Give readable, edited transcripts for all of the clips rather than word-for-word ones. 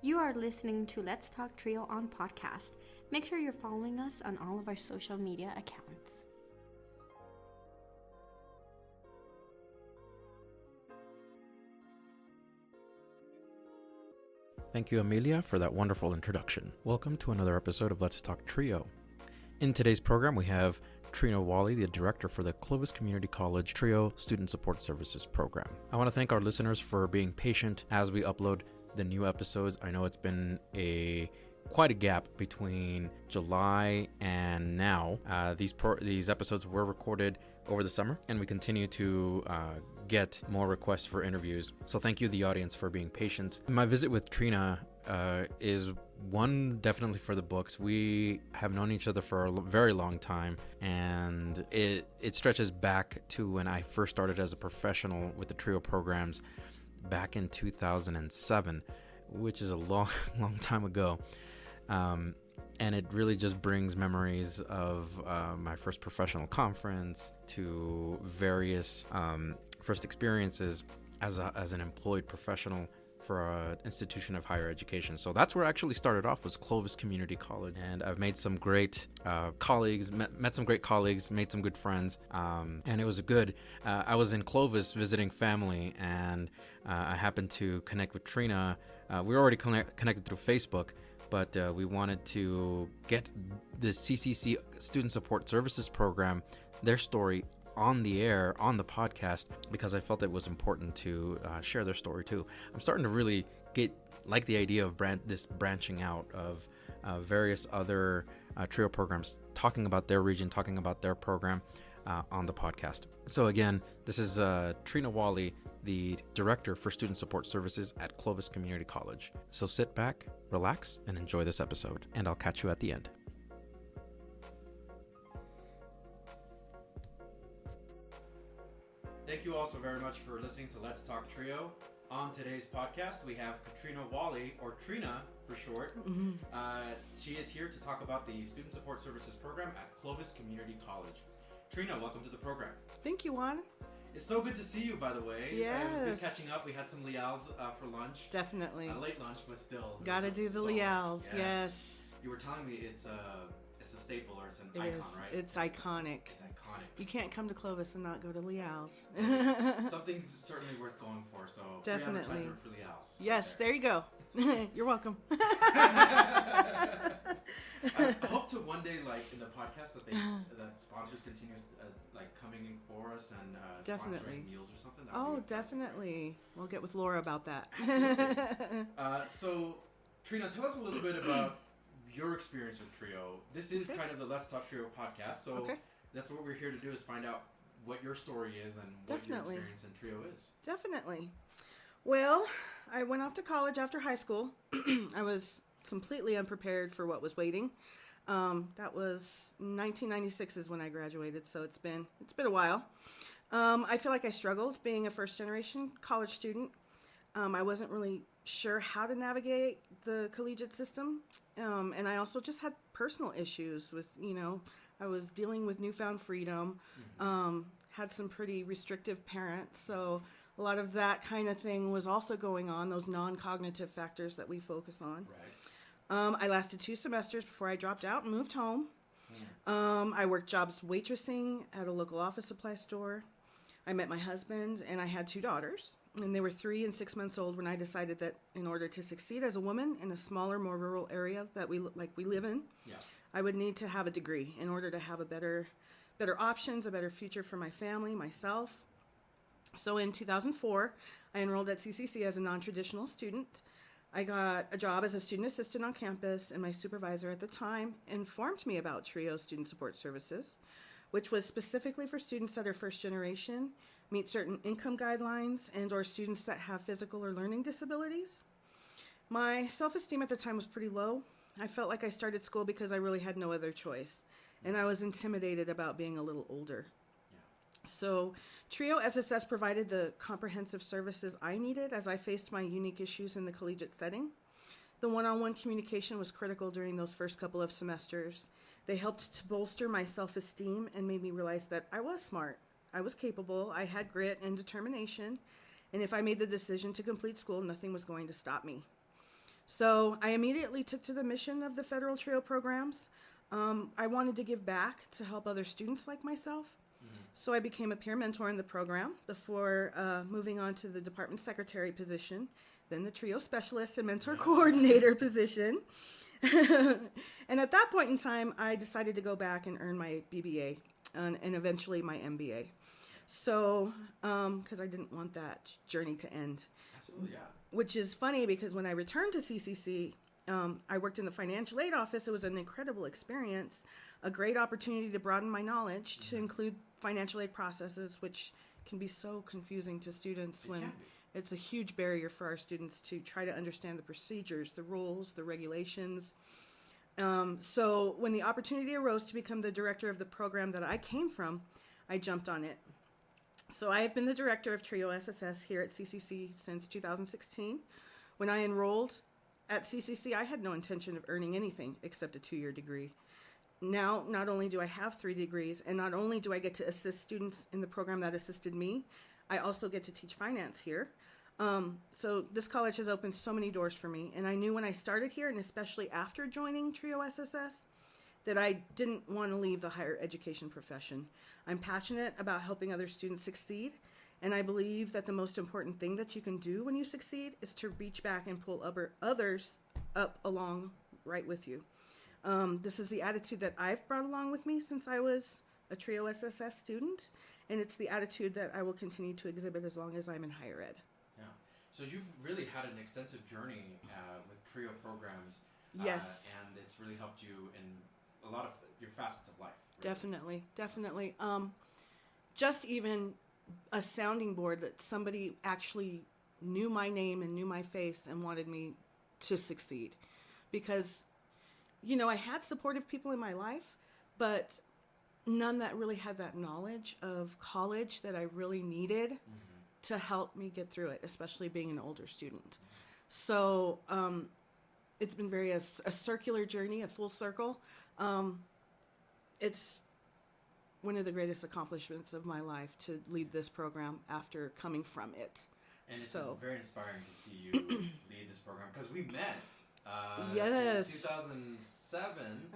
You are listening to Let's Talk Trio on podcast. Make sure you're following us on all of our social media accounts. Thank you, Amelia, for that wonderful introduction. Welcome to another episode of Let's Talk Trio. In today's program, we have Trina Walley, the director for the Clovis Community College Trio Student Support Services program. I want to thank our listeners for being patient as we upload the new episodes. I know it's been quite a gap between July and now. These episodes were recorded over the summer, and we continue to get more requests for interviews. So thank you, the audience, for being patient. My visit with Trina is one definitely for the books. We have known each other for a very long time, and it stretches back to when I first started as a professional with the Trio programs back in 2007, which is a long time ago. And it really just brings memories of my first professional conference to various first experiences as an employed professional for an institution of higher education. So that's where I actually started off, was Clovis Community College. And I've made some great colleagues, met some great colleagues, made some good friends. And it was good. I was in Clovis visiting family, and I happened to connect with Trina. We were already connected through Facebook, but we wanted to get the CCC Student Support Services Program, their story, on the air, on the podcast, because I felt it was important to share their story too. I'm starting to really like the idea of branching out of various other Trio programs, talking about their region, talking about their program on the podcast. So again, this is Trina Walley, the Director for Student Support Services at Clovis Community College. So sit back, relax, and enjoy this episode, and I'll catch you at the end. Thank you all so very much for listening to Let's Talk Trio. On today's podcast, we have Trina Walley, or Trina for short. Mm-hmm. She is here to talk about the Student Support Services program at Clovis Community College. Trina, welcome to the program. Thank you, Juan. It's so good to see you, by the way. Yes. It was good catching up. We had some lials for lunch. Definitely. Late lunch, but still. Gotta do the lials, yes. You were telling me it's a staple, or it's an icon, right? It's iconic. It's iconic. You can't come to Clovis and not go to Lial's. Something certainly worth going for, so definitely. Free advertisement for Lial's. Yes, there you go. You're welcome. I hope to one day, like in the podcast, that sponsors continue coming in for us and definitely. Sponsoring meals or something. Oh, definitely. We'll get with Laura about that. Absolutely. So, Trina, tell us a little bit about your experience with Trio. This is kind of the Let's Talk Trio podcast, so that's what we're here to do, is find out what your story is and what your experience in Trio is. Definitely. Well, I went off to college after high school. I was completely unprepared for what was waiting. That was 1996 is when I graduated, so it's been a while. I feel like I struggled being a first generation college student. I wasn't really sure how to navigate the collegiate system. And I also just had personal issues with, I was dealing with newfound freedom, had some pretty restrictive parents. So a lot of that kind of thing was also going on, those non-cognitive factors that we focus on. Right. I lasted 2 semesters before I dropped out and moved home. I worked jobs waitressing at a local office supply store. I met my husband, and I had 2 daughters, and they were 3 and 6 months old when I decided that in order to succeed as a woman in a smaller, more rural area that we live in, I would need to have a degree in order to have a better options, a better future for my family, myself. So in 2004, I enrolled at CCC as a non-traditional student. I got a job as a student assistant on campus, and my supervisor at the time informed me about Trio Student Support Services, which was specifically for students that are first generation, meet certain income guidelines, and or students that have physical or learning disabilities. My self-esteem at the time was pretty low. I felt like I started school because I really had no other choice, and I was intimidated about being a little older. So Trio SSS provided the comprehensive services I needed as I faced my unique issues in the collegiate setting. The one-on-one communication was critical during those first couple of semesters. They helped to bolster my self-esteem and made me realize that I was smart, I was capable, I had grit and determination, and if I made the decision to complete school, nothing was going to stop me. So I immediately took to the mission of the federal TRIO programs. I wanted to give back to help other students like myself. So I became a peer mentor in the program before moving on to the department secretary position, then the TRIO specialist and mentor coordinator position. And at that point in time, I decided to go back and earn my BBA and eventually my MBA. So, because I didn't want that journey to end. Absolutely, yeah. Which is funny because when I returned to CCC, I worked in the financial aid office. It was an incredible experience, a great opportunity to broaden my knowledge to include financial aid processes, which can be so confusing to students when it's a huge barrier for our students to try to understand the procedures, the rules, the regulations. So when the opportunity arose to become the director of the program that I came from, I jumped on it. So I have been the director of TRIO SSS here at CCC since 2016. When I enrolled at CCC, I had no intention of earning anything except a 2-year degree. Now, not only do I have 3 degrees, and not only do I get to assist students in the program that assisted me, I also get to teach finance here. So this college has opened so many doors for me, and I knew when I started here, and especially after joining TRIO SSS, that I didn't want to leave the higher education profession. I'm passionate about helping other students succeed, and I believe that the most important thing that you can do when you succeed is to reach back and pull others up along right with you. This is the attitude that I've brought along with me since I was a TRIO SSS student, and it's the attitude that I will continue to exhibit as long as I'm in higher ed. Yeah. So you've really had an extensive journey with TRIO programs. Yes. And it's really helped you in a lot of your facets of life. Really. Definitely. Just even a sounding board that somebody actually knew my name and knew my face and wanted me to succeed. Because, I had supportive people in my life, but none that really had that knowledge of college that I really needed to help me get through it, especially being an older student. So it's been a circular journey, a full circle. It's one of the greatest accomplishments of my life to lead this program after coming from it. And it's so very inspiring to see you lead this program because we met yes. in 2007.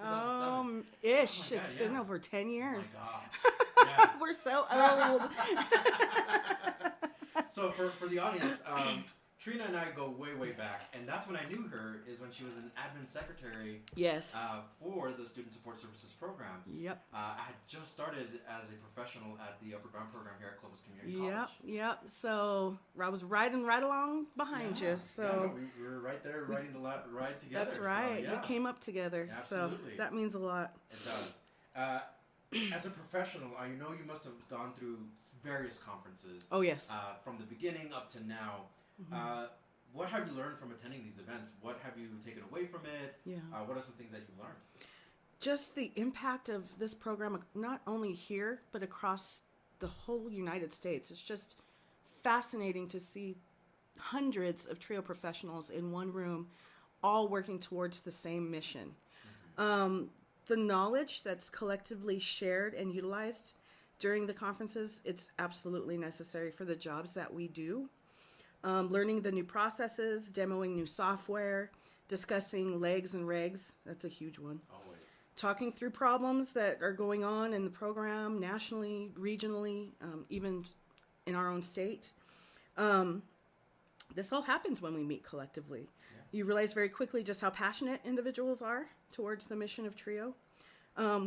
Ish. Oh it's been over 10 years. Oh my God. Yeah. We're so old. So for the audience, Trina and I go way, way back, and that's when I knew her, is when she was an admin secretary Yes. For the Student Support Services program. Yep. I had just started as a professional at the Upper Brown program here at Clovis Community College. Yep. So I was riding right along behind you. So we were right there riding the ride together. That's right. So, We came up together. Absolutely. So that means a lot. It does. As a professional, I know you must have gone through various conferences. Oh, yes. From the beginning up to now. What have you learned from attending these events? What have you taken away from it? Yeah. What are some things that you've learned? Just the impact of this program, not only here, but across the whole United States. It's just fascinating to see hundreds of TRIO professionals in one room, all working towards the same mission. The knowledge that's collectively shared and utilized during the conferences, it's absolutely necessary for the jobs that we do. Learning the new processes, demoing new software, discussing legs and regs, that's a huge one. Always. Talking through problems that are going on in the program, nationally, regionally, even in our own state. This all happens when we meet collectively. Yeah. You realize very quickly just how passionate individuals are towards the mission of TRIO.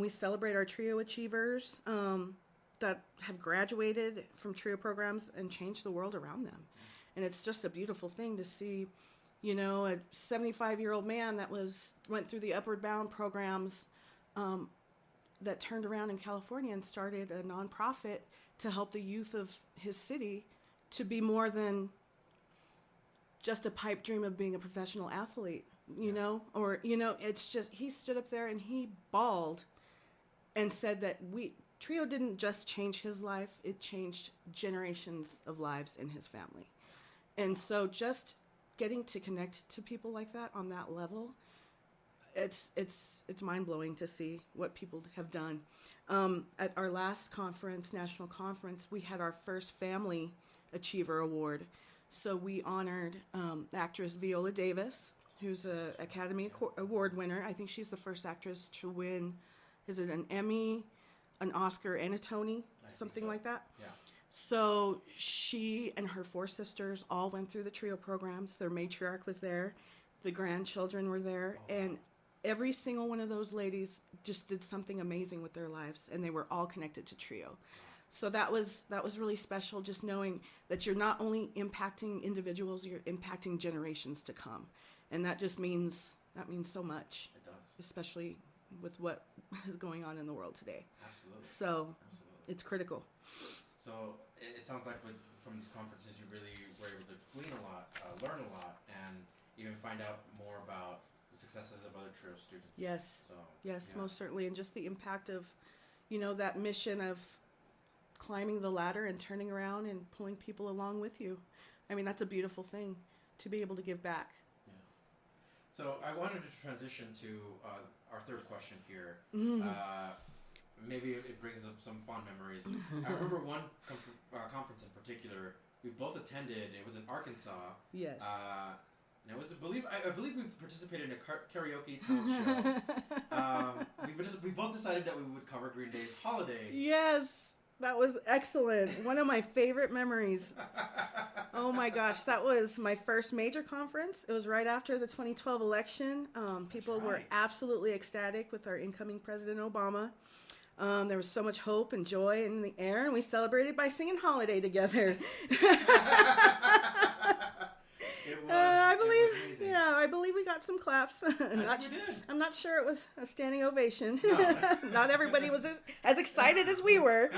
We celebrate our TRIO achievers that have graduated from TRIO programs and changed the world around them. And it's just a beautiful thing to see, a 75-year-old man that went through the Upward Bound programs that turned around in California and started a nonprofit to help the youth of his city to be more than just a pipe dream of being a professional athlete, it's just, he stood up there and he bawled and said that TRIO didn't just change his life, it changed generations of lives in his family. And so just getting to connect to people like that on that level, it's mind-blowing to see what people have done. At our last conference, national conference, we had our first Family Achiever Award. So we honored actress Viola Davis, who's a Academy Award winner. I think she's the first actress to win, is it an Emmy, an Oscar, and a Tony, something like that? Yeah. So she and her 4 sisters all went through the trio programs. Their matriarch was there. The grandchildren were there. And every single one of those ladies just did something amazing with their lives, and they were all connected to trio. So that was really special, just knowing that you're not only impacting individuals, you're impacting generations to come. And that means so much. It does. Especially with what is going on in the world today. Absolutely. So it's critical. So it sounds like from these conferences you really were able to glean a lot, learn a lot, and even find out more about the successes of other trio students. Yes. So, yes, yeah. most certainly. And just the impact of, that mission of climbing the ladder and turning around and pulling people along with you. I mean, that's a beautiful thing to be able to give back. Yeah. So I wanted to transition to our third question here. Mm-hmm. Maybe it brings up some fond memories. I remember one conference in particular we both attended. It was in Arkansas. Yes. And it was, I believe we participated in a karaoke talent show. We both decided that we would cover Green Day's Holiday. Yes, that was excellent. One of my favorite memories. Oh my gosh, that was my first major conference. It was right after the 2012 election. People were absolutely ecstatic with our incoming President Obama. There was so much hope and joy in the air, and we celebrated by singing Holiday together. I believe we got some claps. I'm not sure it was a standing ovation. No. Not everybody was as excited as we were,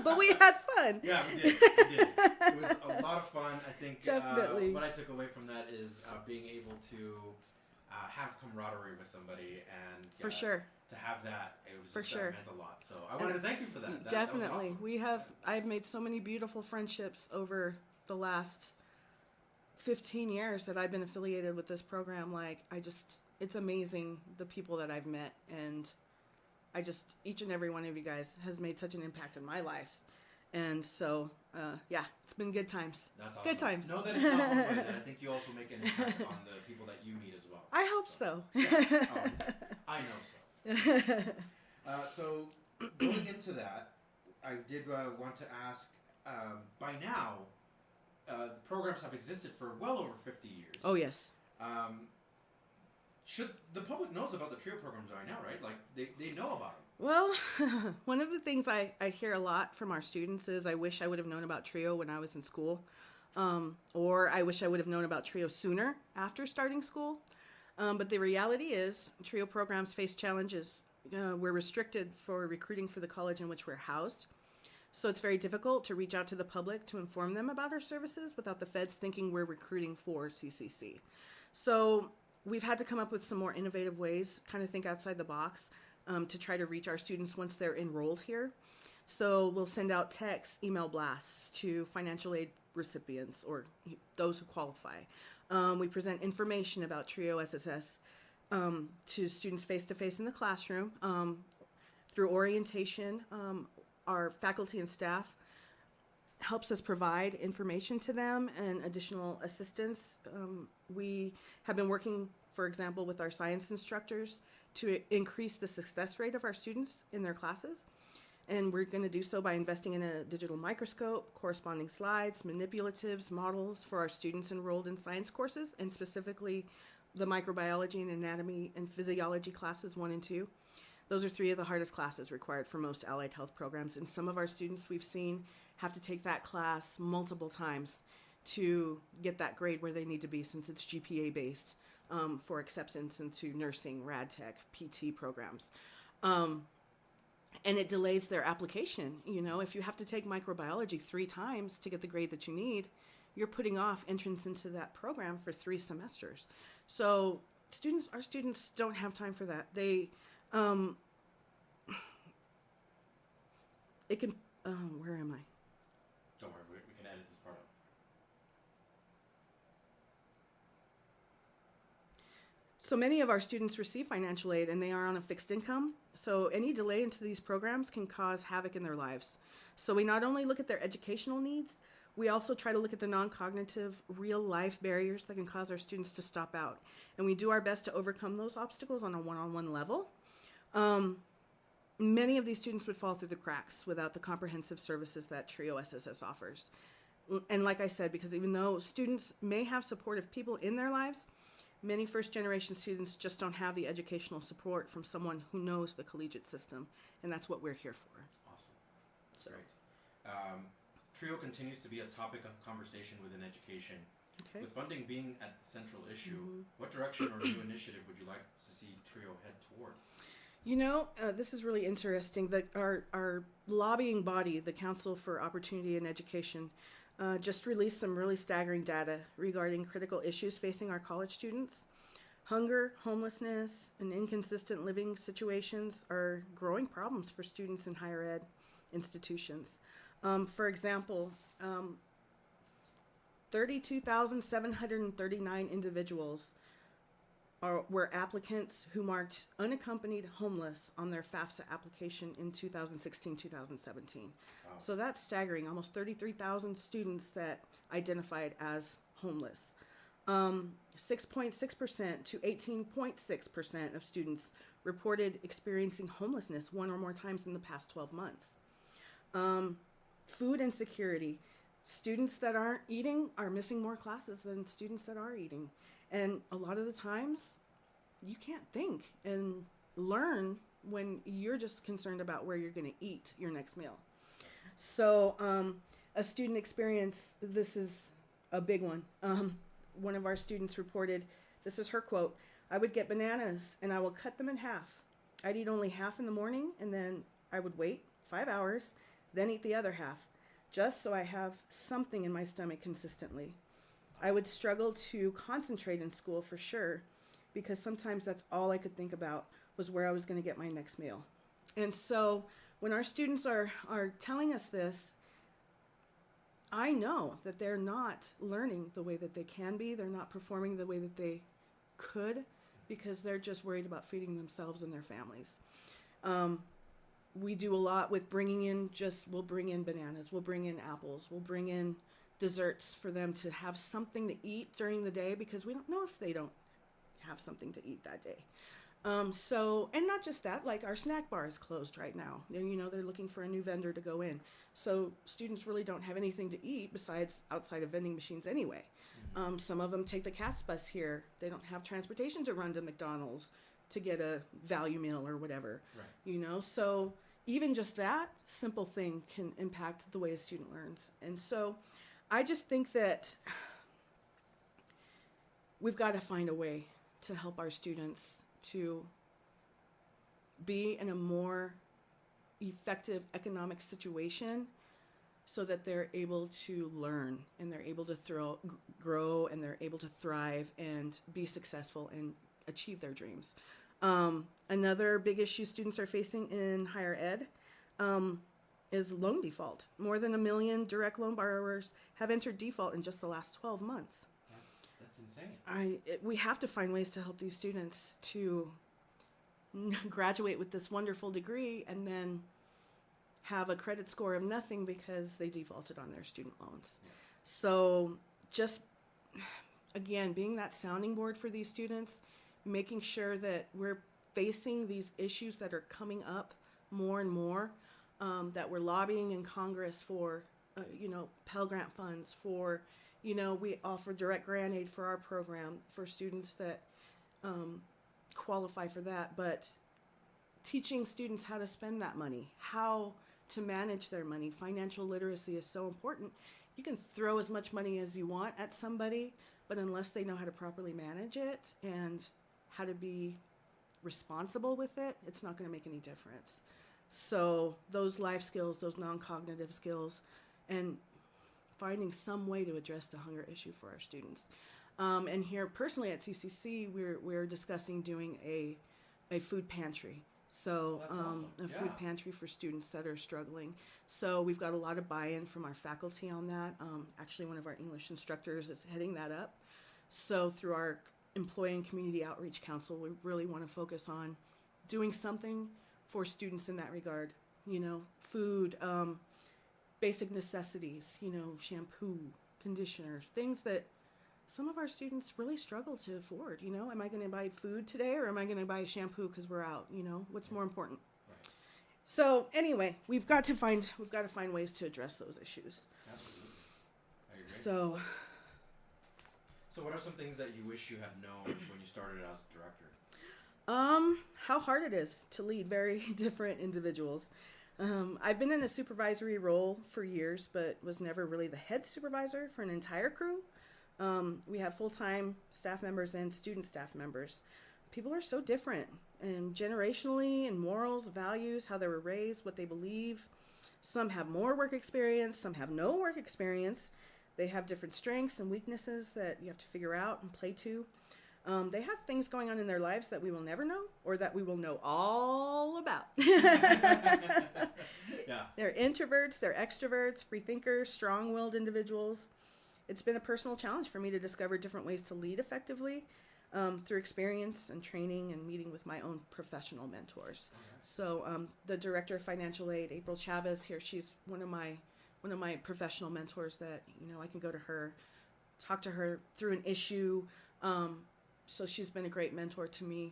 but we had fun. Yeah, we did. It was a lot of fun. I think definitely. What I took away from that is being able to have camaraderie with somebody, and for sure. To have that, it was for just, sure. meant a lot. So I wanted to thank you for that. Definitely. That was awesome. I've made so many beautiful friendships over the last 15 years that I've been affiliated with this program. It's amazing the people that I've met, and each and every one of you guys has made such an impact in my life. And so, it's been good times. That's awesome. Good times. Know that it's not one way, that I think you also make an impact on the people that you meet as well. I hope so. I know so. So going into that, I did want to ask, by now, the programs have existed for well over 50 years. Oh, yes. Should the public knows about the TRIO programs right now, right? Like, they know about them. Well, one of the things I hear a lot from our students is, I wish I would have known about TRIO when I was in school. Or I wish I would have known about TRIO sooner after starting school. But the reality is, TRIO programs face challenges. We're restricted for recruiting for the college in which we're housed. So it's very difficult to reach out to the public to inform them about our services without the feds thinking we're recruiting for CCC. So we've had to come up with some more innovative ways, kind of think outside the box, to try to reach our students once they're enrolled here. So we'll send out texts, email blasts to financial aid recipients or those who qualify. We present information about TRIO SSS to students face-to-face in the classroom. Through orientation, our faculty and staff helps us provide information to them and additional assistance. We have been working, for example, with our science instructors to increase the success rate of our students in their classes. And we're going to do so by investing in a digital microscope, corresponding slides, manipulatives, models for our students enrolled in science courses, and specifically the microbiology and anatomy and physiology classes 1 and 2. Those are 3 of the hardest classes required for most allied health programs. And some of our students we've seen have to take that class multiple times to get that grade where they need to be, since it's GPA based for acceptance into nursing, rad tech, PT programs. And it delays their application. If you have to take microbiology 3 times to get the grade that you need, you're putting off entrance into that program for 3 semesters. So our students don't have time for that. They, it can, where am I? Don't worry, we can edit this part out. So many of our students receive financial aid, and they are on a fixed income. So any delay into these programs can cause havoc in their lives. So we not only look at their educational needs, We also try to look at the non-cognitive, real-life barriers that can cause our students to stop out. And we do our best to overcome those obstacles on a one-on-one level. Many of these students would fall through the cracks without the comprehensive services that TRIO SSS offers. And like I said, because even though students may have supportive people in their lives, many first-generation students just don't have the educational support from someone who knows the collegiate system, and that's what we're here for. Awesome. That's great. TRIO continues to be a topic of conversation within education. Okay. With funding being at the central issue, what direction or new initiative would you like to see TRIO head toward? You know, this is really interesting. That our lobbying body, the Council for Opportunity in Education, just released some really staggering data regarding critical issues facing our college students. Hunger, homelessness, and inconsistent living situations are growing problems for students in higher ed institutions. For example, 32,739 individuals were applicants who marked unaccompanied homeless on their FAFSA application in 2016-2017. Wow. So that's staggering, almost 33,000 students that identified as homeless. 6.6% to 18.6% of students reported experiencing homelessness one or more times in the past 12 months. Food insecurity. Students that aren't eating are missing more classes than students that are eating. And a lot of the times, you can't think and learn when you're just concerned about where you're going to eat your next meal. So a student experience, this is a big one. One of our students reported, this is her quote, "I would get bananas and I will cut them in half. I'd eat only half in the morning and then I would wait 5 hours, then eat the other half, just so I have something in my stomach consistently. I would struggle to concentrate in school for sure, because sometimes that's all I could think about was where I was going to get my next meal." And so when our students are telling us this, I know that they're not learning the way that they can be. They're not performing the way that they could, because they're just worried about feeding themselves and their families. We do a lot with we'll bring in bananas, we'll bring in apples, we'll bring in desserts for them to have something to eat during the day, because we don't know if they don't have something to eat that day. And not just that, like our snack bar is closed right now. You know, they're looking for a new vendor to go in. So students really don't have anything to eat besides outside of vending machines anyway. Some of them take the CATS bus here. They don't have transportation to run to McDonald's to get a value meal or whatever. Right. You know, so even just that simple thing can impact the way a student learns. And so I just think that we've got to find a way to help our students to be in a more effective economic situation so that they're able to learn and they're able to grow and they're able to thrive and be successful and achieve their dreams. Another big issue students are facing in higher ed is loan default. More than 1 million direct loan borrowers have entered default in just the last 12 months. That's insane. We have to find ways to help these students to graduate with this wonderful degree and then have a credit score of nothing because they defaulted on their student loans. Yeah. So just, again, being that sounding board for these students, making sure that we're facing these issues that are coming up more and more, that we're lobbying in Congress for, Pell Grant funds, for, we offer direct grant aid for our program for students that qualify for that, but teaching students how to spend that money, how to manage their money. Financial literacy is so important. You can throw as much money as you want at somebody, but unless they know how to properly manage it and how to be responsible with it, it's not going to make any difference. So those life skills, those non-cognitive skills, and finding some way to address the hunger issue for our students. And here personally at CCC, we're discussing doing a food pantry. So awesome. a food pantry for students that are struggling. So we've got a lot of buy-in from our faculty on that. Actually, one of our English instructors is heading that up. So through our Employee and Community Outreach Council, we really want to focus on doing something for students in that regard. Food, basic necessities, shampoo, conditioners, things that some of our students really struggle to afford. Am I going to buy food today or am I going to buy shampoo because we're out? What's more important? Right. So anyway, we've got to find ways to address those issues. Absolutely. I agree. So what are some things that you wish you had known when you started as director? How hard it is to lead very different individuals. I've been in a supervisory role for years, but was never really the head supervisor for an entire crew. We have full-time staff members and student staff members. People are so different, and generationally, and morals, values, how they were raised, what they believe. Some have more work experience, some have no work experience. They have different strengths and weaknesses that you have to figure out and play to. They have things going on in their lives that we will never know, or that we will know all about. Yeah. They're introverts, they're extroverts, free thinkers, strong-willed individuals. It's been a personal challenge for me to discover different ways to lead effectively through experience and training and meeting with my own professional mentors. Okay. So the director of financial aid, April Chavez here, she's one of my professional mentors that, I can go to her, talk to her through an issue. So she's been a great mentor to me,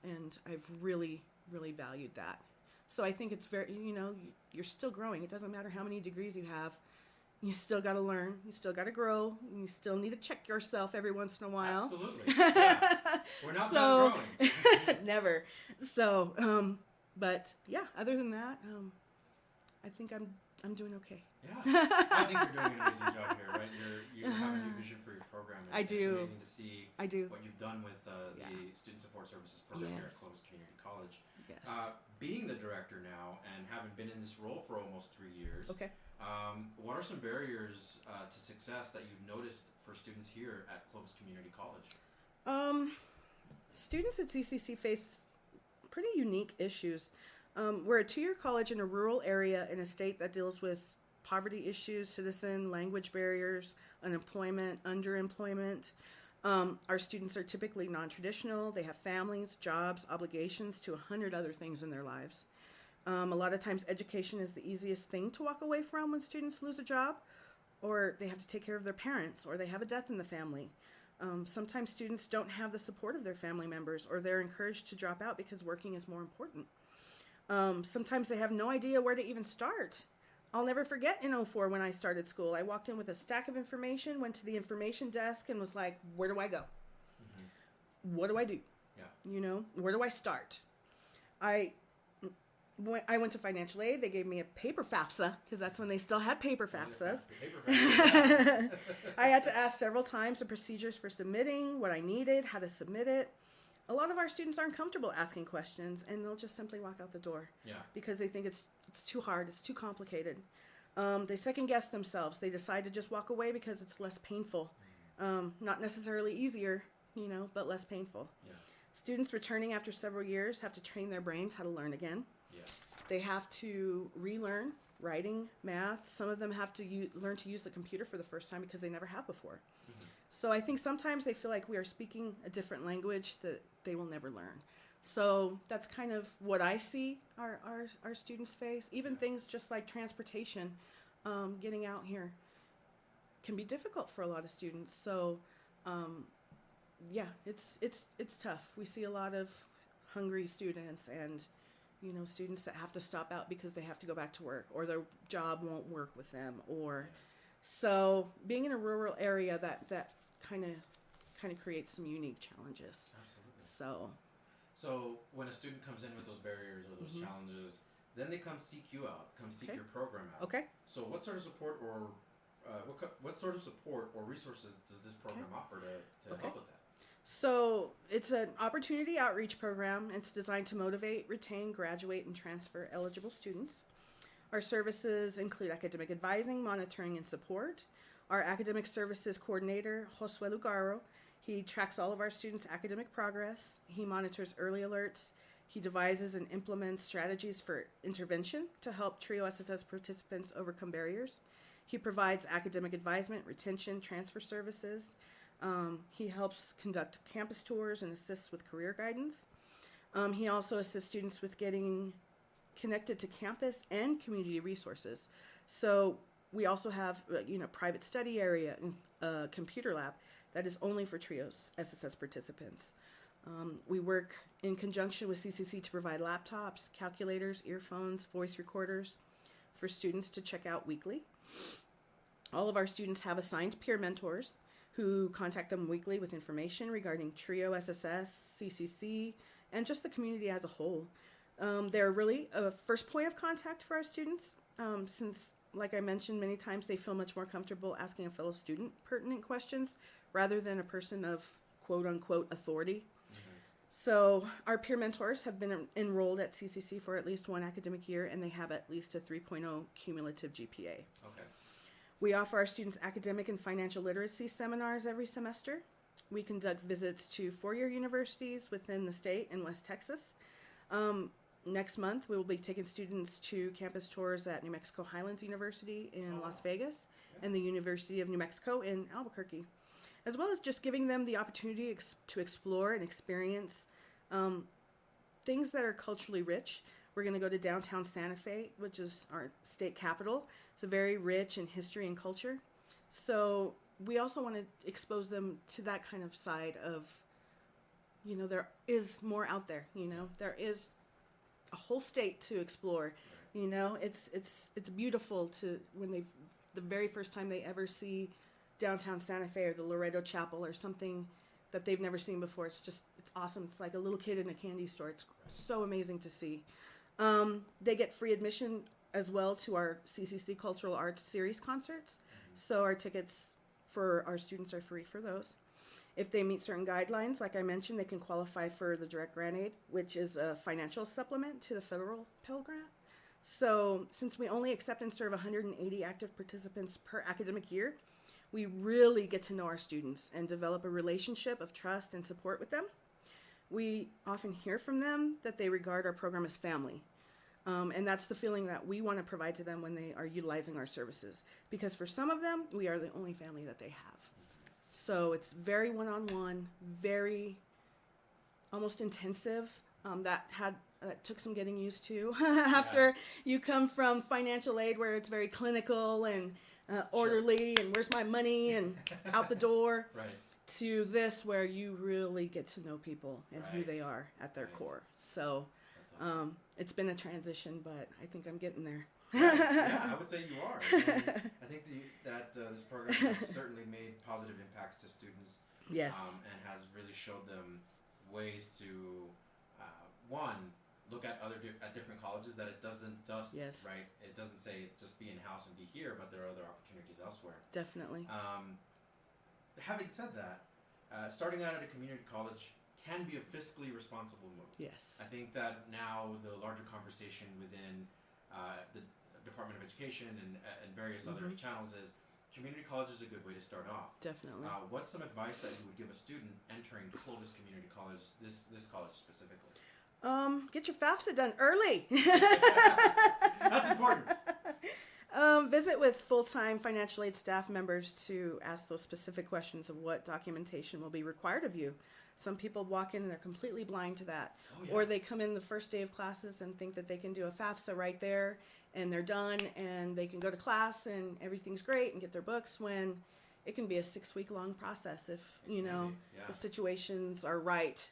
and I've really, really valued that. So I think it's very, you're still growing. It doesn't matter how many degrees you have. You still got to learn. You still got to grow. You still need to check yourself every once in a while. Absolutely. Yeah. We're not done growing. Never. So, but yeah, other than that, I think I'm doing okay. Yeah. I think you're doing an amazing job here, right? You have a new vision for your program. I do. It's amazing to see I do. what you've done with the Student Support Services program here at Yes. Clovis Community College. Yes. Being the director now and having been in this role for almost 3 years, Okay. what are some barriers to success that you've noticed for students here at Clovis Community College? Students at CCC face pretty unique issues. We're a 2-year college in a rural area in a state that deals with poverty issues, citizen language barriers, unemployment, underemployment. Our students are typically non-traditional. They have families, jobs, obligations to 100 other things in their lives. A lot of times education is the easiest thing to walk away from when students lose a job, or they have to take care of their parents, or they have a death in the family. Sometimes students don't have the support of their family members, or they're encouraged to drop out because working is more important. Sometimes they have no idea where to even start. I'll never forget in 2004 when I started school. I walked in with a stack of information, went to the information desk, and was like, where do I go? Mm-hmm. What do I do? Yeah. Where do I start? I went to financial aid. They gave me a paper FAFSA, because that's when they still had paper FAFSAs. I had to ask several times the procedures for submitting, what I needed, how to submit it. A lot of our students aren't comfortable asking questions, and they'll just simply walk out the door. Yeah. Because they think it's too hard, it's too complicated. They second guess themselves. They decide to just walk away because it's less painful. Not necessarily easier, but less painful. Yeah. Students returning after several years have to train their brains how to learn again. Yeah. They have to relearn writing, math. Some of them have to learn to use the computer for the first time because they never have before. Mm-hmm. So I think sometimes they feel like we are speaking a different language that they will never learn. So that's kind of what I see our students face. Even things just like transportation, getting out here can be difficult for a lot of students. So it's tough. We see a lot of hungry students and students that have to stop out because they have to go back to work, or their job won't work with them, or so being in a rural area that kind of creates some unique challenges. Absolutely. So when a student comes in with those barriers or those challenges, then they come seek you out, seek your program out. Okay. So what sort of support or resources does this program offer to help with that? So it's an opportunity outreach program. It's designed to motivate, retain, graduate, and transfer eligible students. Our services include academic advising, monitoring, and support. Our academic services coordinator, Josue Lugaro, he tracks all of our students' academic progress. He monitors early alerts. He devises and implements strategies for intervention to help TRIO SSS participants overcome barriers. He provides academic advisement, retention, transfer services. He helps conduct campus tours and assists with career guidance. He also assists students with getting connected to campus and community resources. So we also have, private study area and a computer lab that is only for TRIO's SSS participants. We work in conjunction with CCC to provide laptops, calculators, earphones, voice recorders for students to check out weekly. All of our students have assigned peer mentors who contact them weekly with information regarding TRIO, SSS, CCC, and just the community as a whole. They're really a first point of contact for our students, since, like I mentioned many times, they feel much more comfortable asking a fellow student pertinent questions rather than a person of quote-unquote authority. So our peer mentors have been enrolled at CCC for at least one academic year, and they have at least a 3.0 cumulative GPA. Okay. We offer our students academic and financial literacy seminars every semester. We conduct visits to four-year universities within the state in West Texas. Next month, we will be taking students to campus tours at New Mexico Highlands University in Las Vegas and the University of New Mexico in Albuquerque, as well as just giving them the opportunity to explore and experience things that are culturally rich. We're going to go to downtown Santa Fe, which is our state capital. It's very rich in history and culture. So we also want to expose them to that kind of side of, there is more out there. There is a whole state to explore. It's beautiful to the very first time they ever see downtown Santa Fe or the Loreto Chapel or something that they've never seen before. It's awesome. It's like a little kid in a candy store. It's so amazing to see. They get free admission as well to our CCC Cultural Arts Series concerts. So our tickets for our students are free for those. If they meet certain guidelines, like I mentioned, they can qualify for the Direct Grant Aid, which is a financial supplement to the federal Pell Grant. So since we only accept and serve 180 active participants per academic year, we really get to know our students and develop a relationship of trust and support with them. We often hear from them that they regard our program as family. And that's the feeling that we want to provide to them when they are utilizing our services. Because for some of them, we are the only family that they have. So it's very one-on-one, very almost intensive. That took some getting used to after you come from financial aid where it's very clinical and orderly and where's my money and out the door, to this where you really get to know people and who they are at their core. So it's been a transition, but I think I'm getting there. Yeah, I would say you are. And I think that this program has certainly made positive impacts to students. Yes. And has really showed them ways to, one, look at at different colleges that it doesn't just, right? It doesn't say just be in-house and be here, but there are other opportunities elsewhere. Definitely. Having said that, starting out at a community college can be a fiscally responsible move. Yes. I think that now the larger conversation within the Department of Education and various other channels is community college is a good way to start off. Definitely. What's some advice that you would give a student entering Clovis Community College, this college specifically? Get your FAFSA done early. That's important. Visit with full-time financial aid staff members to ask those specific questions of what documentation will be required of you. Some people walk in and they're completely blind to that. Or they come in the first day of classes and think that they can do a FAFSA right there and they're done and they can go to class and everything's great and get their books, when it can be a 6-week-long process if, the situations are right.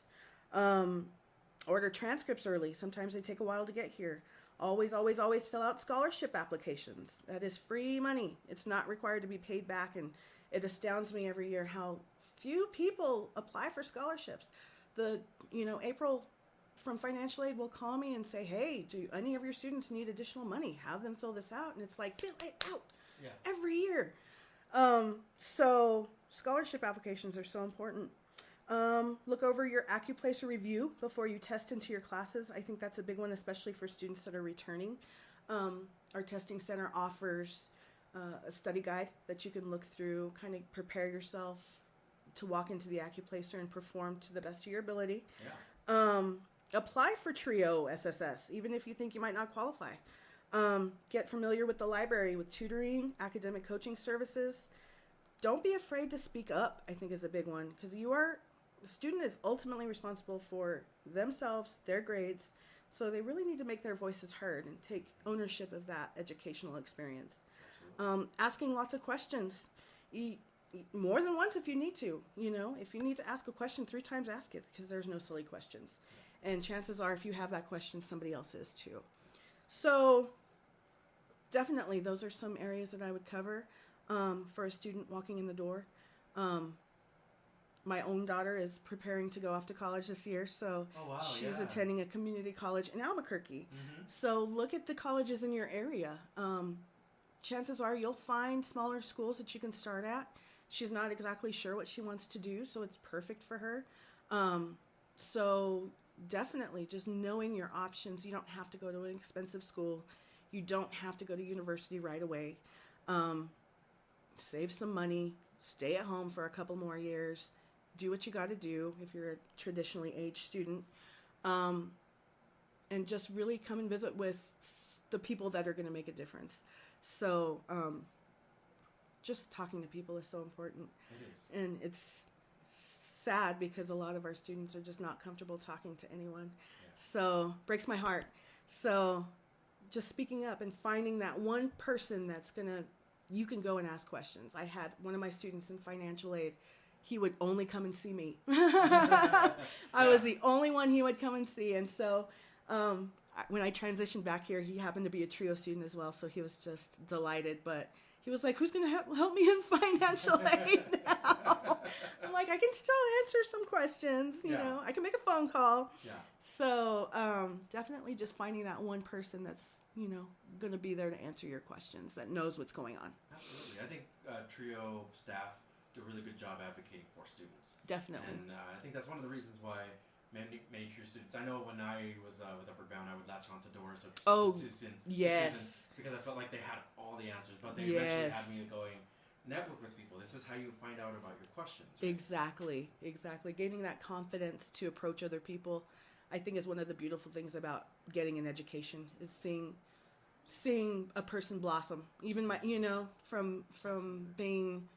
Order transcripts early. Sometimes they take a while to get here. Always, always, always fill out scholarship applications. That is free money. It's not required to be paid back, and it astounds me every year how few people apply for scholarships. April from financial aid will call me and say, hey, do any of your students need additional money? Have them fill this out. And it's like, fill it out every year. So scholarship applications are so important. Look over your AccuPlacer review before you test into your classes. I think that's a big one, especially for students that are returning. Our testing center offers a study guide that you can look through, kind of prepare yourself to walk into the AccuPlacer and perform to the best of your ability. Apply for TRIO SSS, even if you think you might not qualify. Get familiar with the library, with tutoring, academic coaching services. Don't be afraid to speak up, I think, is a big one, because the student is ultimately responsible for themselves, their grades, so they really need to make their voices heard and take ownership of that educational experience. Asking lots of questions. More than once if you need to. If you need to ask a question 3 times, ask it, because there's no silly questions. And chances are, if you have that question, somebody else is too. So definitely those are some areas that I would cover for a student walking in the door. My own daughter is preparing to go off to college this year, so she's attending a community college in Albuquerque. So look at the colleges in your area. Chances are you'll find smaller schools that you can start at. She's not exactly sure what she wants to do, so it's perfect for her. So definitely just knowing your options. You don't have to go to an expensive school. You don't have to go to university right away. Save some money. Stay at home for a couple more years. Do what you got to do if you're a traditionally aged student. And just really come and visit with the people that are going to make a difference. So just talking to people is so important. It is. And it's sad because a lot of our students are just not comfortable talking to anyone. Yeah. So breaks my heart. So just speaking up and finding that one person you can go and ask questions. I had one of my students in financial aid. He would only come and see me. I was the only one he would come and see. And so when I transitioned back here, he happened to be a TRIO student as well, so he was just delighted. But he was like, who's going to help me in financial aid now? I'm like, I can still answer some questions. You know, I can make a phone call. Yeah. So definitely just finding that one person that's, going to be there to answer your questions, that knows what's going on. Absolutely. I think TRIO staff do a really good job advocating for students. Definitely. And I think that's one of the reasons why many TRIO students, I know when I was with Upward Bound, I would latch onto doors of Susan, because I felt like they had all the answers, but they eventually had me going, network with people. This is how you find out about your questions. Right? Exactly. Gaining that confidence to approach other people, I think, is one of the beautiful things about getting an education, is seeing a person blossom. Even from being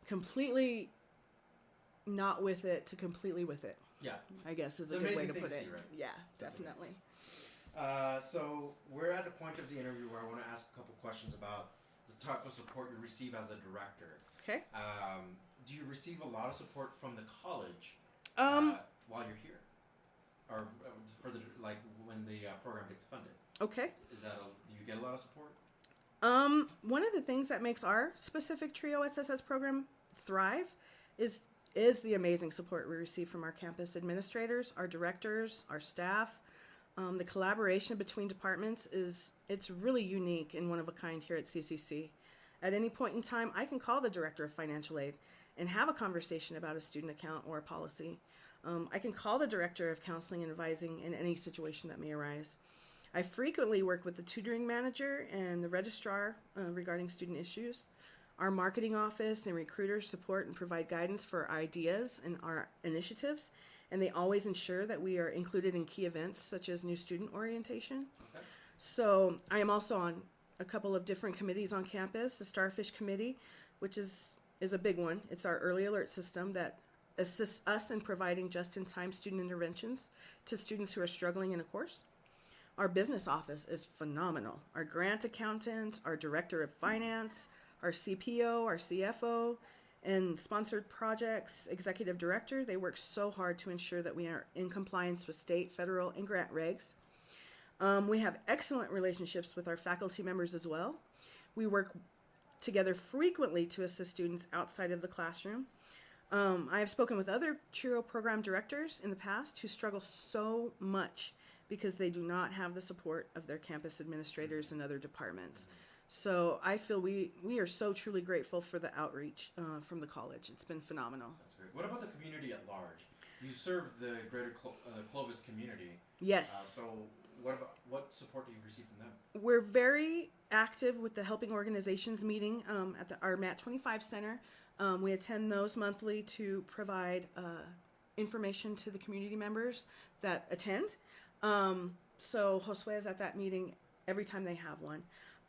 completely not with it to completely with it. Yeah, I guess is a good way to put it. Right? Yeah, definitely. So we're at the point of the interview where I want to ask a couple questions about the type of support you receive as a director. Okay. Do you receive a lot of support from the college while you're here, or for when the program gets funded? Okay. Do you get a lot of support? One of the things that makes our specific TRIO SSS program thrive is the amazing support we receive from our campus administrators, our directors, our staff. The collaboration between departments it's really unique and one of a kind here at CCC. At any point in time, I can call the director of financial aid and have a conversation about a student account or a policy. I can call the director of counseling and advising in any situation that may arise. I frequently work with the tutoring manager and the registrar regarding student issues. Our marketing office and recruiters support and provide guidance for our ideas and our initiatives, and they always ensure that we are included in key events such as new student orientation. Okay. So I am also on a couple of different committees on campus. The Starfish Committee, which is a big one. It's our early alert system that assists us in providing just-in-time student interventions to students who are struggling in a course. Our business office is phenomenal. Our grant accountant, our director of finance, our CPO, our CFO, and sponsored projects executive director, they work so hard to ensure that we are in compliance with state, federal, and grant regs. We have excellent relationships with our faculty members as well. We work together frequently to assist students outside of the classroom. I have spoken with other TRIO program directors in the past who struggle so much because they do not have the support of their campus administrators and other departments. So I feel we are so truly grateful for the outreach from the college. It's been phenomenal. That's great. What about the community at large? You serve the greater Clovis community. Yes. So what support do you receive from them? We're very active with the Helping Organizations meeting at our MAT 25 Center. We attend those monthly to provide information to the community members that attend. So Josue is at that meeting every time they have one.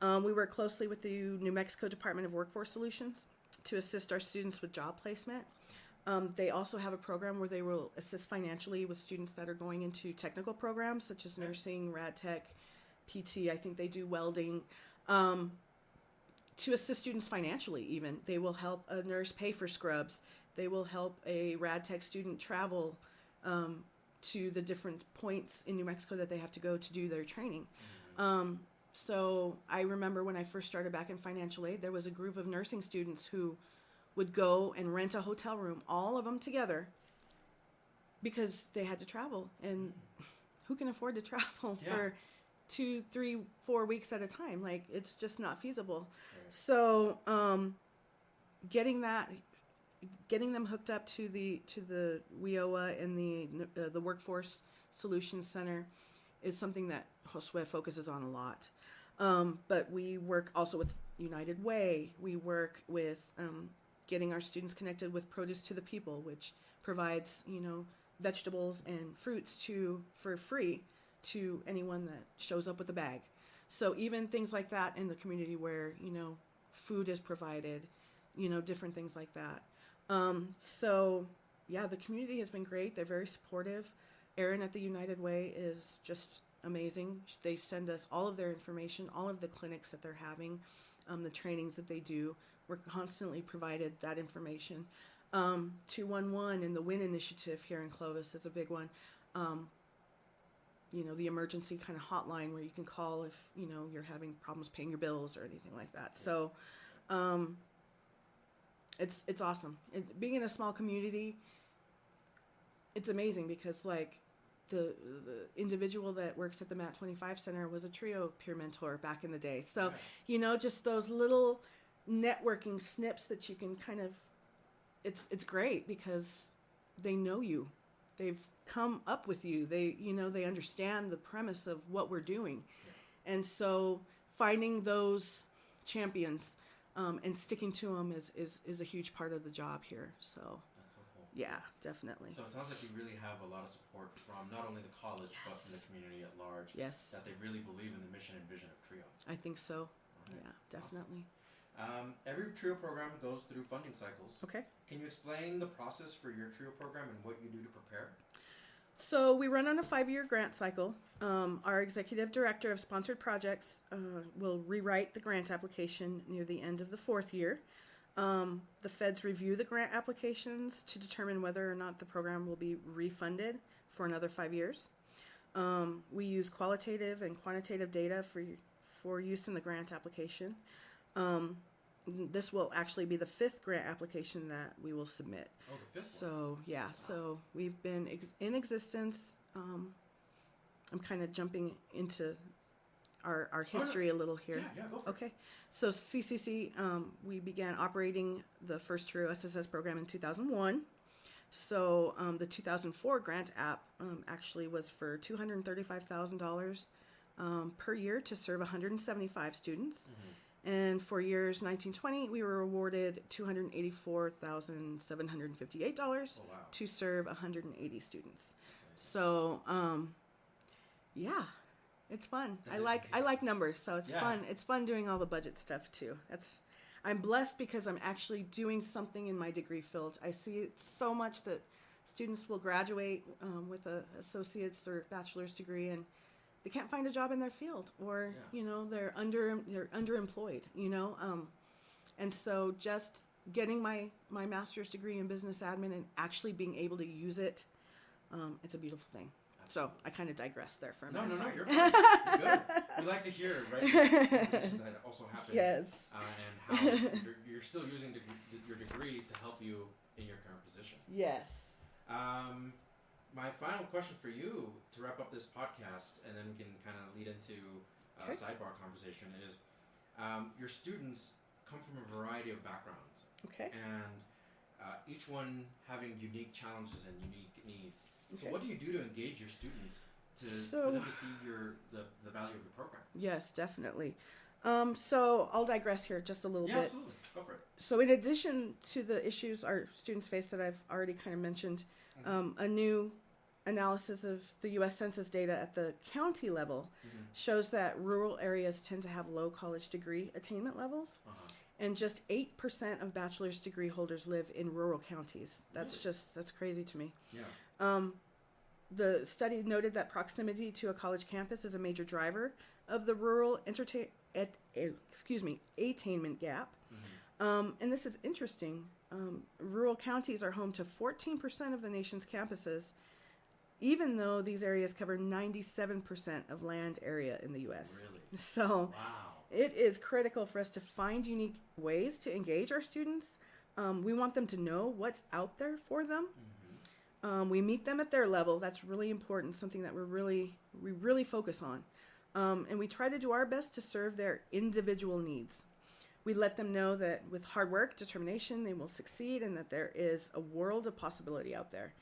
We work closely with the New Mexico Department of Workforce Solutions to assist our students with job placement. They also have a program where they will assist financially with students that are going into technical programs such as nursing, rad tech, PT. I think they do welding. to assist students financially even. They will help a nurse pay for scrubs. They will help a rad tech student travel to the different points in New Mexico that they have to go to do their training. So I remember when I first started back in financial aid, there was a group of nursing students who would go and rent a hotel room, all of them together, because they had to travel. And who can afford to travel for 2, 3, 4 weeks at a time? Like, it's just not feasible. Right. So getting them hooked up to the WIOA and the Workforce Solutions Center is something that Josue focuses on a lot. But we work also with United Way. We work with getting our students connected with Produce to the People, which provides, vegetables and fruits for free to anyone that shows up with a bag. So even things like that in the community where, food is provided, different things like that. So yeah, the community has been great. They're very supportive. Erin at the United Way is just amazing. They send us all of their information, all of the clinics that they're having, the trainings that they do. We're constantly provided that information. 211 and the WIN initiative here in Clovis is a big one. The emergency kind of hotline where you can call if, you're having problems paying your bills or anything like that. So it's awesome. Being in a small community, it's amazing because, like, the individual that works at the MAT 25 Center was a TRIO peer mentor back in the day. So, just those little networking snips that you can kind of, it's great because they know you. They've come up with you. They understand the premise of what we're doing. Yeah. And so finding those champions and sticking to them is a huge part of the job here. So that's so cool. Yeah, definitely. So it sounds like you really have a lot of support from not only the college, but from the community at large. Yes. That they really believe in the mission and vision of TRIO. I think so. Right. Yeah, definitely. Awesome. Every TRIO program goes through funding cycles. Okay. Can you explain the process for your TRIO program and what you do to prepare? So we run on a 5-year grant cycle. Our executive director of sponsored projects will rewrite the grant application near the end of the 4th year. The feds review the grant applications to determine whether or not the program will be refunded for another 5 years. We use qualitative and quantitative data for use in the grant application. This will actually be the 5th grant application that we will submit. Oh, the 5th So, one. yeah. Wow. So we've been in existence. I'm kind of jumping into our history a little here. Yeah, go for it. Okay. So CCC, we began operating the first TRIO SSS program in 2001. So the 2004 grant app actually was for $235,000 per year to serve 175 students. Mm-hmm. And for years 1920, we were awarded $284,758 to serve 180 students. So, yeah, it's fun. I like numbers, so it's fun. It's fun doing all the budget stuff too. I'm blessed because I'm actually doing something in my degree field. I see it so much that students will graduate with an associate's or bachelor's degree and they can't find a job in their field, or they're underemployed. And so just getting my master's degree in business admin and actually being able to use it, it's a beautiful thing. Absolutely. So I kind of digressessed there for a minute. No, you're fine. You're good. We like to hear, right? That also happen. Yes. And how you're still using your degree to help you in your current position. Yes. My final question for you to wrap up this podcast, and then we can kind of lead into a sidebar conversation, is your students come from a variety of backgrounds. Okay. And each one having unique challenges and unique needs. Okay. So what do you do to engage your students for them to see the value of the program? Yes, definitely. So I'll digress here just a little bit. Absolutely. Go for it. So in addition to the issues our students face that I've already kind of mentioned, a new analysis of the U.S. Census data at the county level shows that rural areas tend to have low college degree attainment levels, and just 8% of bachelor's degree holders live in rural counties. That's crazy to me. Yeah. The study noted that proximity to a college campus is a major driver of the rural attainment gap. And this is interesting. Rural counties are home to 14% of the nation's campuses, even though these areas cover 97% of land area in the U.S. Really? So it is critical for us to find unique ways to engage our students. We want them to know what's out there for them. We meet them at their level. That's really important, something that we really focus on. And we try to do our best to serve their individual needs. We let them know that with hard work, determination, they will succeed, and that there is a world of possibility out there.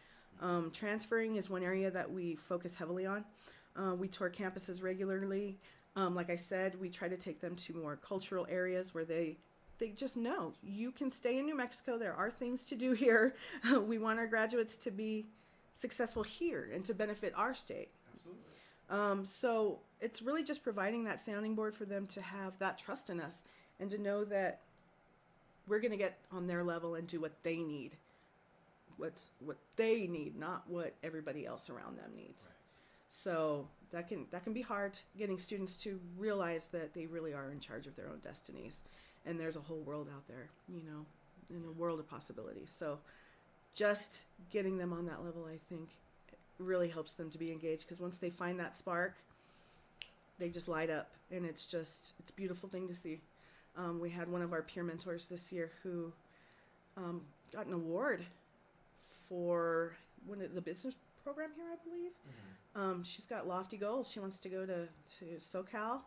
Transferring is one area that we focus heavily on. We tour campuses regularly. Like I said, we try to take them to more cultural areas where they just know you can stay in New Mexico. There are things to do here. We want our graduates to be successful here and to benefit our state. Absolutely. So it's really just providing that sounding board for them to have that trust in us and to know that we're going to get on their level and do what they need. What they need, not what everybody else around them needs. Right. So that can be hard, getting students to realize that they really are in charge of their own destinies. And there's a whole world out there, in a world of possibilities. So just getting them on that level, I think, really helps them to be engaged, because once they find that spark, they just light up. And it's a beautiful thing to see. We had one of our peer mentors this year who got an award for the business program here, I believe. She's got lofty goals. She wants to go to SoCal.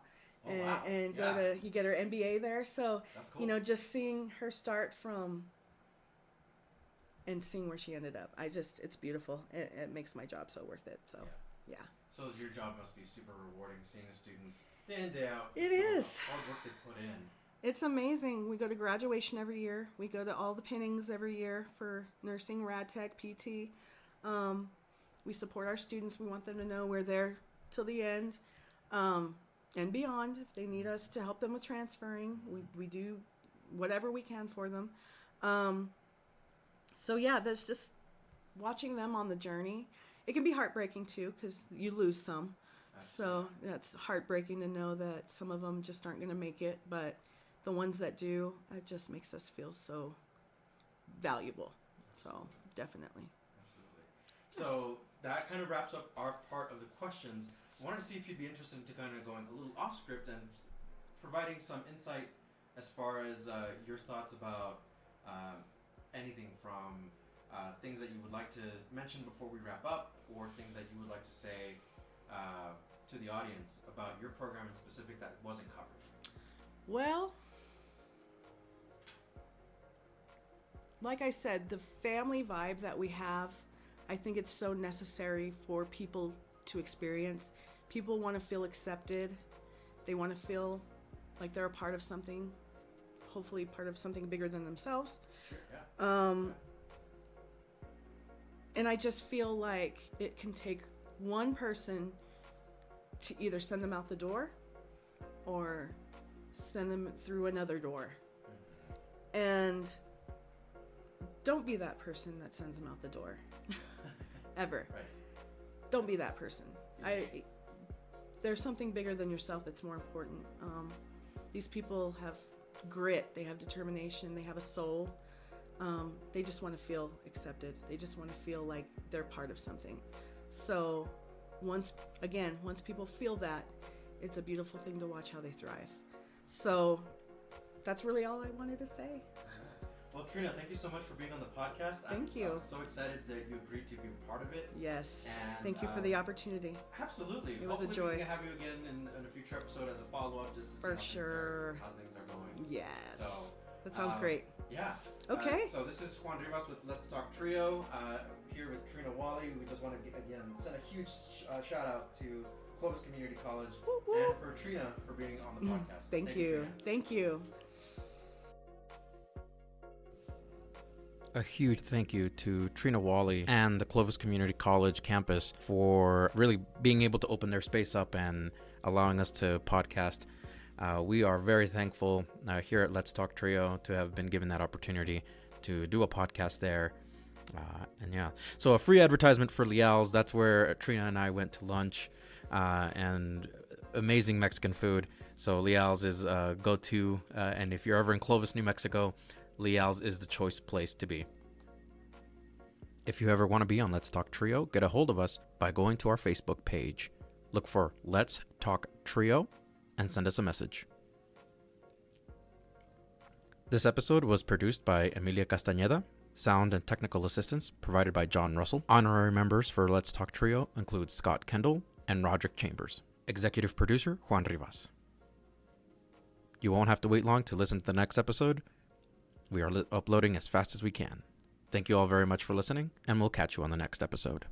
And go to get her MBA there. So, that's cool. Just seeing her start from and seeing where she ended up, it's beautiful. It makes my job so worth it. So, yeah. So your job must be super rewarding, seeing the students day in, day out. It is. Hard work they put in. It's amazing. We go to graduation every year. We go to all the pinnings every year for nursing, rad tech, PT. We support our students. We want them to know we're there till the end. And beyond, if they need us to help them with transferring, we do whatever we can for them. So yeah, there's just watching them on the journey. It can be heartbreaking too, because you lose some. Absolutely. So that's heartbreaking to know that some of them just aren't going to make it, but the ones that do, it just makes us feel so valuable. So definitely. Absolutely. So that kind of wraps up our part of the questions. I wanted to see if you'd be interested in kind of going a little off script and providing some insight as far as your thoughts about anything from things that you would like to mention before we wrap up, or things that you would like to say to the audience about your program in specific that wasn't covered. Well, like I said, the family vibe that we have, I think it's so necessary for people to experience. People want to feel accepted. They want to feel like they're a part of something, hopefully part of something bigger than themselves. Sure, yeah. And I just feel like it can take one person to either send them out the door or send them through another door. And don't be that person that sends them out the door. Ever. Right. Don't be that person. There's something bigger than yourself that's more important. These people have grit, they have determination, they have a soul. They just want to feel accepted. They just want to feel like they're part of something. So once people feel that, it's a beautiful thing to watch how they thrive. So that's really all I wanted to say. Well, Trina, thank you so much for being on the podcast. Thank you. I'm so excited that you agreed to be part of it. Yes. And thank you for the opportunity. Absolutely. It was Hopefully a joy. We can have you again in a future episode as a follow-up, just to see for sure how things are going. Yes. So that sounds great. Yeah. Okay. So this is Juan Rivas with Let's Talk Trio, here with Trina Walley. We just want to again send a huge shout out to Clovis Community College and for Trina for being on the podcast. Thank you. Thank you. A huge thank you to Trina Walley and the Clovis Community College campus for really being able to open their space up and allowing us to podcast. We are very thankful here at Let's Talk Trio to have been given that opportunity to do a podcast there. So a free advertisement for Lial's. That's where Trina and I went to lunch, and amazing Mexican food. So Leal's is go-to, and if you're ever in Clovis, New Mexico, Leal's is the choice place to be. If you ever want to be on Let's Talk Trio, get a hold of us by going to our Facebook page. Look for Let's Talk Trio and send us a message. This episode was produced by Amelia Castaneda. Sound and technical assistance provided by John Russell. Honorary members for Let's Talk Trio include Scott Kendall and Rodrick Chambers. Executive producer, Juan Rivas. You won't have to wait long to listen to the next episode. We are uploading as fast as we can. Thank you all very much for listening, and we'll catch you on the next episode.